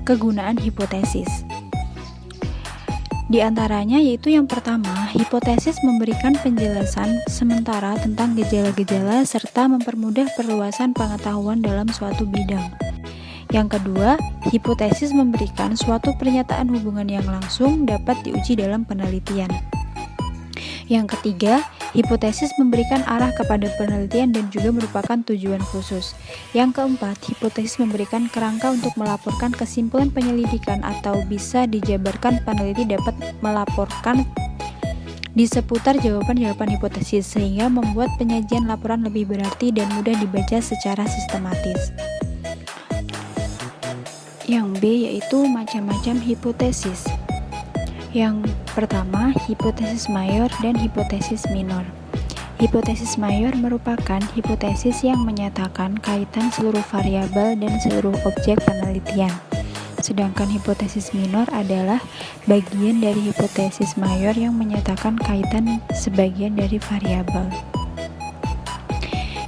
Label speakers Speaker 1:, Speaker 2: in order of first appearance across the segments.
Speaker 1: Kegunaan hipotesis. Di antaranya yaitu yang pertama, hipotesis memberikan penjelasan sementara tentang gejala-gejala serta mempermudah perluasan pengetahuan dalam suatu bidang. Yang kedua, hipotesis memberikan suatu pernyataan hubungan yang langsung dapat diuji dalam penelitian. Yang ketiga, hipotesis memberikan arah kepada penelitian dan juga merupakan tujuan khusus. Yang keempat, hipotesis memberikan kerangka untuk melaporkan kesimpulan penyelidikan atau bisa dijabarkan peneliti dapat melaporkan di seputar jawaban-jawaban hipotesis sehingga membuat penyajian laporan lebih berarti dan mudah dibaca secara sistematis. Yang B yaitu macam-macam hipotesis. Yang pertama, hipotesis mayor dan hipotesis minor. Hipotesis mayor merupakan hipotesis yang menyatakan kaitan seluruh variabel dan seluruh objek penelitian. Sedangkan hipotesis minor adalah bagian dari hipotesis mayor yang menyatakan kaitan sebagian dari variabel.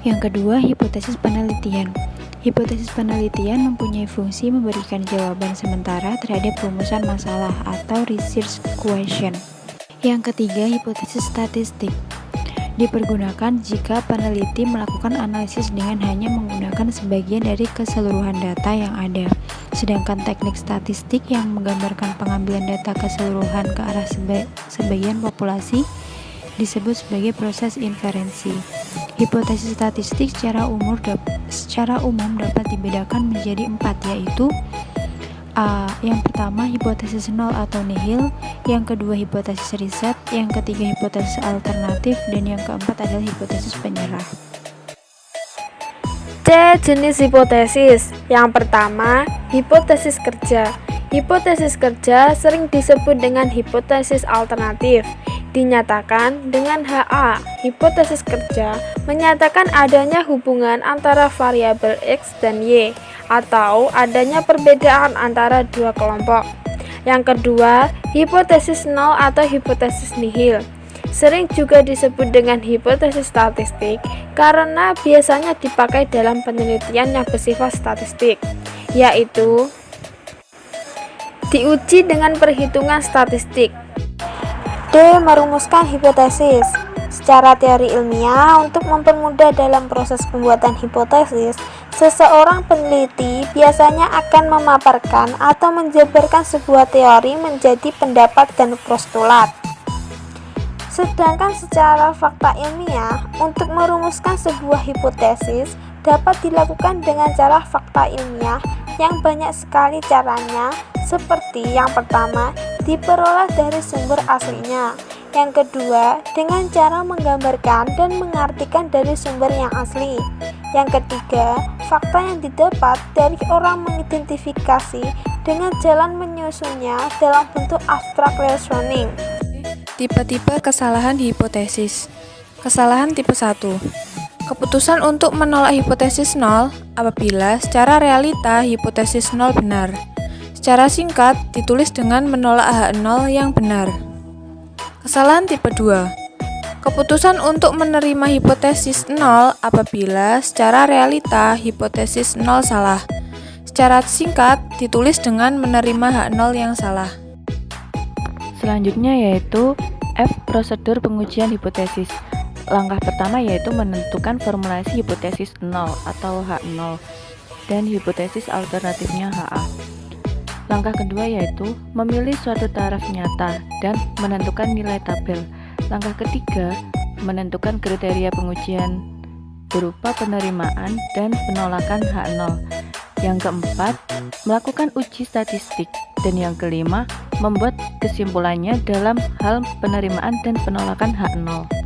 Speaker 1: Yang kedua, hipotesis penelitian. Hipotesis penelitian mempunyai fungsi memberikan jawaban sementara terhadap rumusan masalah atau research question. Yang ketiga, hipotesis statistik. Dipergunakan jika peneliti melakukan analisis dengan hanya menggunakan sebagian dari keseluruhan data yang ada. Sedangkan teknik statistik yang menggambarkan pengambilan data keseluruhan ke arah sebagian populasi disebut sebagai proses inferensi. Hipotesis statistik secara umum dapat dibedakan menjadi 4, yaitu yang pertama hipotesis nol atau nihil, yang kedua hipotesis riset, yang ketiga hipotesis alternatif, dan yang keempat adalah hipotesis penyerah.
Speaker 2: C. Jenis hipotesis. Yang pertama, hipotesis kerja. Hipotesis kerja sering disebut dengan hipotesis alternatif. Dinyatakan dengan HA. Hipotesis kerja menyatakan adanya hubungan antara variabel X dan Y atau adanya perbedaan antara dua kelompok. Yang kedua, hipotesis nol atau hipotesis nihil. Sering juga disebut dengan hipotesis statistik karena biasanya dipakai dalam penelitian yang bersifat statistik, yaitu diuji dengan perhitungan statistik. D. Merumuskan hipotesis. Secara teori ilmiah, untuk mempermudah dalam proses pembuatan hipotesis, seseorang peneliti biasanya akan memaparkan atau menjabarkan sebuah teori menjadi pendapat dan postulat. Sedangkan secara fakta ilmiah, untuk merumuskan sebuah hipotesis dapat dilakukan dengan cara fakta ilmiah yang banyak sekali caranya, seperti yang pertama, diperoleh dari sumber aslinya. Yang kedua, dengan cara menggambarkan dan mengartikan dari sumber yang asli. Yang ketiga, fakta yang didapat dari orang mengidentifikasi dengan jalan menyusunnya dalam bentuk abstrak reasoning.
Speaker 3: Tipe-tipe kesalahan hipotesis. Kesalahan tipe 1. Keputusan untuk menolak hipotesis nol apabila secara realita hipotesis nol benar. Secara singkat, ditulis dengan menolak H0 yang benar. Kesalahan tipe 2. Keputusan untuk menerima hipotesis nol apabila secara realita hipotesis nol salah. Secara singkat, ditulis dengan menerima H0 yang salah.
Speaker 4: Selanjutnya yaitu F. Prosedur pengujian hipotesis. Langkah pertama yaitu menentukan formulasi hipotesis 0 atau H0 dan hipotesis alternatifnya HA. Langkah kedua yaitu memilih suatu taraf nyata dan menentukan nilai tabel. Langkah ketiga, menentukan kriteria pengujian berupa penerimaan dan penolakan H0. Yang keempat, melakukan uji statistik. Dan yang kelima, membuat kesimpulannya dalam hal penerimaan dan penolakan H0.